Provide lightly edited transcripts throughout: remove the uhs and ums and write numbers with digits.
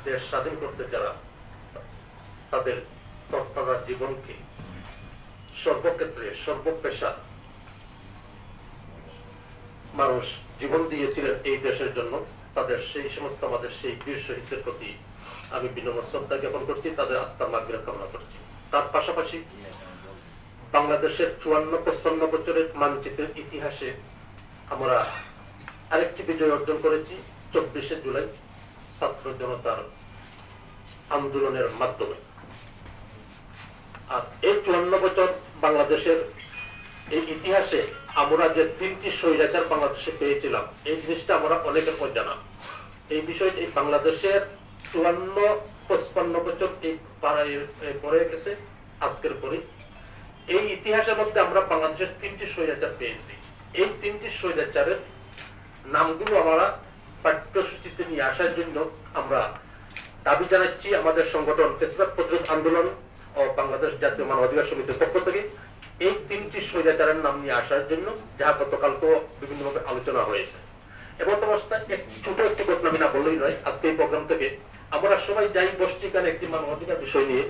দেশ স্বাধীন করতে যারা তাদের তৎপরতা জীবনকে সর্বক্ষেত্রে সর্বপেশা মানুষ জীবন দিয়েছিলেন এই দেশের জন্য, তাদের সেই সমস্ত আমাদের সেই বীর শহীদদের প্রতি আমি বিনম্র শ্রদ্ধা জ্ঞাপন করছি, তাদের আত্মার মাগফিরাত কামনা করছি। তার পাশাপাশি বাংলাদেশের 54-55 বছরের মানচিত্রের ইতিহাসে আমরা আরেকটি বিজয় অর্জন করেছি 24শে জুলাই ছাত্র জনতার আন্দোলনের মাধ্যমে। আর এই 54 বছর বাংলাদেশের এই ইতিহাসে আমরা যে 3টি স্বৈরাচার বাংলাদেশে পেয়েছিলাম, এই জিনিসটা আমরা অনেকের অজানা। এই বিষয়টি এই বাংলাদেশের 54-55 বছর এই পরে গেছে আজকের পরে। এই ইতিহাসের মধ্যে আমরা বাংলাদেশের 3টি স্বৈরাচার পেয়েছি। এই 3টি স্বৈরাচারের নামগুলো আমরা পাঠ্যসূচিতে নিয়ে আসার জন্য আমরা দাবি জানাচ্ছি আমাদের সংগঠন ফেসবুক প্রতিরোধ আন্দোলন ও বাংলাদেশ জাতীয় মানবাধিকার সমিতির পক্ষ থেকে এই 3টি স্বৈরাচারের নাম নিয়ে আসার জন্য, যাহা গতকালকেও বিভিন্নভাবে আলোচনা হয়েছে। এবং অবস্থায় ছোট একটি ঘটনা আমি না বললেই নয়, আজকে এই প্রোগ্রাম থেকে আমরা সবাই যাই বসছি এখানে একটি মানবাধিকার বিষয় নিয়ে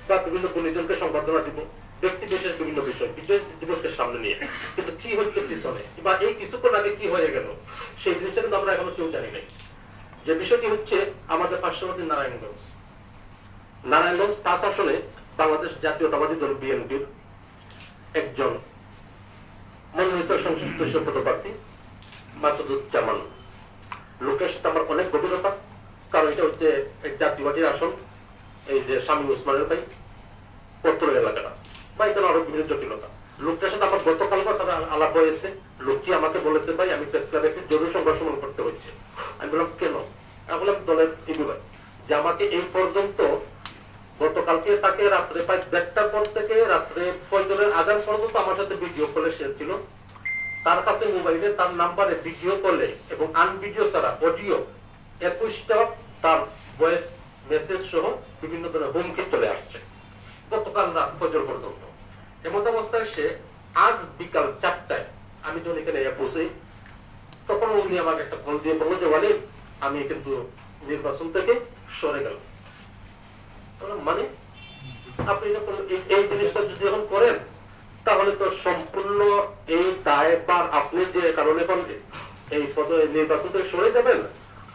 বা বিভিন্ন গুণীজনকে সংবর্ধনা দিব, ব্যক্তি বিশেষ বিভিন্ন বিষয় বিজয় দিবসকে সামনে নিয়ে, কিন্তু কি হচ্ছে পিছনে বা এই কিছুক্ষণ আগে কি হয়ে গেল সেই জিনিসটা কিন্তু আমরা এখনো কেউ জানি নাই। যে বিষয়টি হচ্ছে আমাদের পার্শ্ববর্তী নারায়ণগঞ্জ 5 আসনে বাংলাদেশ জাতীয়তাবাদী দল বিএনপির একজন মনোনীত সংসদ সদস্য পদপ্রার্থী মাসুদুজ্জামান লোকের সাথে আমার অনেক গভীরতা, কারণ এটা হচ্ছে জাতীয়বাদীর আসন, এই যে স্বামী উসমানের ভাই পত্র এলাকাটা বা এখানে আরো বিভিন্ন জটিলতা। লোকটার সাথে আমার গতকাল আলাপ হয়েছে, লোকটি আমাকে বলেছে ভাই আমি প্রেস ক্লাবে একটি জরুরি সংবাদ করতে হচ্ছে। আমি বললাম কেন? এখন দলের টিভি ভাই যে আমাকে এই পর্যন্ত গতকালকে তাকে রাত্রে প্রায় 1টার পর থেকে রাত্রে ফজরের আজান পর্যন্ত আমার সাথে ভিডিও কলে শেয়ার ছিল। তার কাছে মোবাইলে তার নাম্বারে ভিডিও কলে এবং আনভিডিও ছাড়া অডিও 21টা তার ভয়েস মেসেজ সহ বিভিন্ন ধরনের হুমকি চলে আসছে গতকাল রাত ফজর পর্যন্ত। এমন অবস্থায় সে আজ বিকাল 4টায় আমি যখন এখানে পৌঁছে তখন উনি আমাকে একটা ফোন দিয়ে বললো যে ওয়ালিদ আমি কিন্তু নির্বাচন থেকে সরে গেলাম। মানে আপনি যখন এই জিনিসটা যদি এখন করেন তাহলে তো সম্পূর্ণ এই দায়ভার আপনি যে কারণে এখন এই নির্বাচন থেকে সরে যাবেন,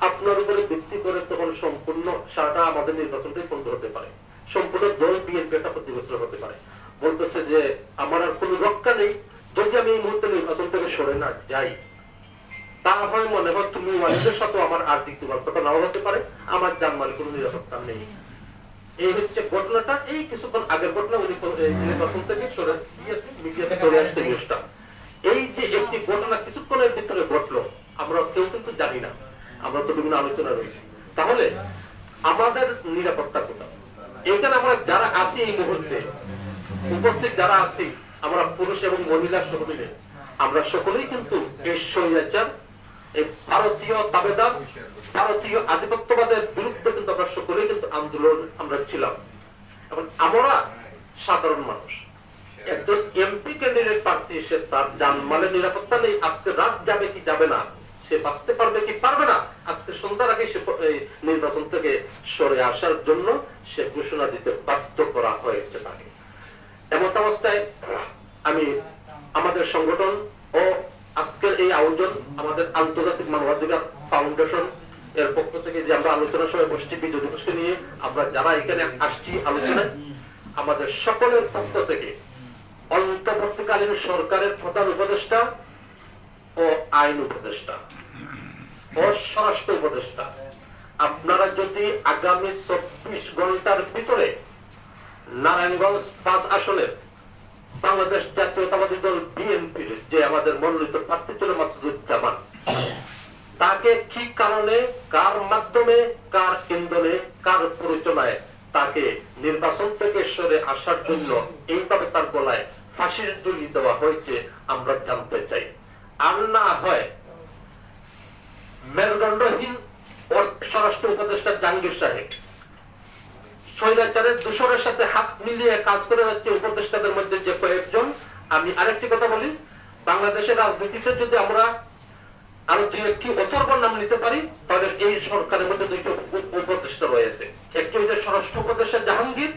আপনার উপরে ভিত্তি করে তখন সম্পূর্ণ সারাটা আমাদের নির্বাচনটাই বন্ধ হতে পারে, সম্পূর্ণ দল বিএনপি একটা ক্ষতিগ্রস্ত হতে পারে। বলতেছে যে আমার আর কোনো রক্ষা নেই, যদি আমি এই মুহূর্তে নির্বাচন থেকে সরে না যাই তা হয় মনে হয় তুমি ওয়ালিদের সাথে আমার আর্থিক দুর্বলতা নাও হতে পারে, আমার জানমালের কোনো নিরাপত্তা নেই। এই হচ্ছে ঘটনাটা, এই কিছুক্ষণ আগের ঘটনা। উনি নির্বাচন থেকে সরে গিয়েছে, মিডিয়াতে চলে আসতে নিউজটা। এই যে একটি ঘটনা কিছুক্ষণের ভিতরে ঘটলো, আমরা কেউ কিন্তু জানি না, আমরা তো বিভিন্ন আলোচনা রয়েছে। তাহলে আমাদের নিরাপত্তা কোথায়? এইখানে আমরা যারা আছি এই মুহূর্তে উপস্থিত যারা আছি, আমরা পুরুষ এবং মহিলা সকলে, আমরা সকলেই কিন্তু এই স্বৈরাচার, এই ভারতীয় তাবেদার, ভারতীয় আধিপত্যবাদের বিরুদ্ধে কিন্তু আমরা সকলেই কিন্তু আন্দোলন আমরা ছিলাম। এখন আমরা সাধারণ মানুষ, একজন এমপি ক্যান্ডিডেট প্রার্থী, সে তার জানমালের নিরাপত্তা নেই, আজকে রাত যাবে কি যাবে না, সে বাঁচতে পারবে কি পারবে না, আজকে সন্ধ্যার আগে সে নির্বাচন থেকে সরে আসার জন্য সে ঘোষণা দিতে বাধ্য করা হয়েছে তাকে। এমন অবস্থায় আমি আমাদের সংগঠন ও আজকের এই আয়োজন আমাদের আন্তর্জাতিক মানবাধিকার ফাউন্ডেশন এর পক্ষ থেকে যে আমরা আলোচনা সভায় বসছি বিজয় দিবসকে নিয়ে, আমরা যারা এখানে আসছি আলোচনায়, আমাদের সকলের পক্ষ থেকে অন্তর্বর্তীকালীন সরকারের প্রধান উপদেষ্টা ও আইন উপদেষ্টা ও স্বরাষ্ট্র উপদেষ্টা, আপনারা যদি আগামী 24 ঘন্টার ভিতরে নারায়ণগঞ্জ 5 আসনের বাংলাদেশ জাতীয়তাবাদী দল বিএনপির যে আমাদের মনোনীত প্রার্থী ছিল মাসুদুজ্জামান, তাকে কি কারণে, কার মাধ্যমে, কার ইন্ধনে, কার প্ররোচনায় তাকে নির্বাচন থেকে সরে আসার জন্য এইভাবে তার গলায় ফাঁসির ঝুলি দেওয়া হয়েছে আমরা জানতে চাই। আর না হয় মেরুদণ্ডহীন স্বরাষ্ট্র উপদেষ্টা জাহাঙ্গীর সাহেব স্বৈরাচারের দূষণের সাথে হাত মিলিয়ে কাজ করে যাচ্ছে উপদেষ্টাদের মধ্যে যে কয়েকজন। আমি আরেকটি কথা বলি, বাংলাদেশের রাজনীতিতে যদি আমরা আরো দুই একটি অথর্ব নাম নিতে পারি তাহলে এই সরকারের মধ্যে দুইটি উপদেষ্টা উপদেষ্টা রয়েছে, একটি হচ্ছে স্বরাষ্ট্র উপদেষ্টা জাহাঙ্গীর,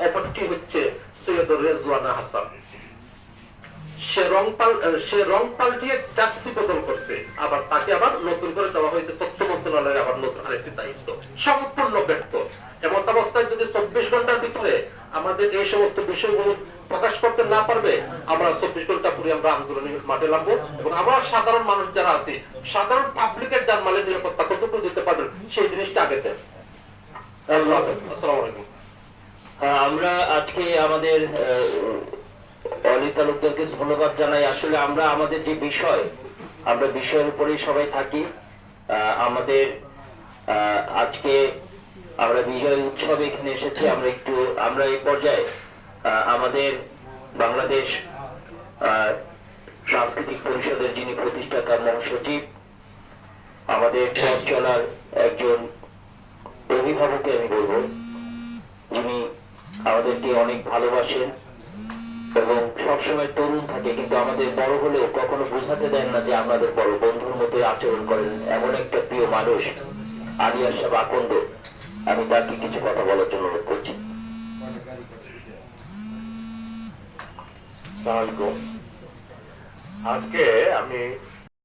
অপরটি হচ্ছে সৈয়দ রেজওয়ানা হাসান। সে রং পাল্টিয়ে জার্সি বদল করছে, আবার তাকে আবার নতুন করে দেওয়া হয়েছে তথ্য মন্ত্রণালয়ের আবার নতুন আরেকটি দায়িত্ব, সম্পূর্ণ ব্যর্থ। এমন অবস্থায় যদি 24 ঘন্টার ভিতরে আমাদের এই সমস্ত বিষয়গুলো প্রকাশ করতে না পারবে, আমরা 24 ঘন্টা পরে আমরা আন্দোলনের মাঠে নামবো এবং আমরা সাধারণ মানুষ যারা আছি, সাধারণ পাবলিকের যার মালের নিরাপত্তা কতটুকু দিতে পারবেন সেই জিনিসটা আগে দেন। আসসালামু আলাইকুম। আমরা আজকে আমাদের অলি তালুকদারকে ধন্যবাদ জানাই। আসলে আমরা আমাদের যে বিষয়, আমরা বিষয়ের উপরেই সবাই থাকি। আমাদের আজকে আমরা বিজয় উৎসবে এখানে এসেছি। আমরা এই পর্যায়ে আমাদের বাংলাদেশ সাংস্কৃতিক পরিষদের যিনি প্রতিষ্ঠাতা মহাসচিব, আমাদের পথ চলার একজন অভিভাবককে আমি বলবো, যিনি আমাদেরকে অনেক ভালোবাসেন এবং সবসময় তরুণ থাকে, কিন্তু আমাদের বড় হলেও কখনো বোঝাতে দেন না যে আমাদের বড় বন্ধুর মতোই আচরণ করেন, এমন একটা প্রিয় মানুষ আলিয়াস সাহেব আকন্দ। আমি তাকে কিছু কথা বলার জন্য অনুরোধ করছি। আজকে আমি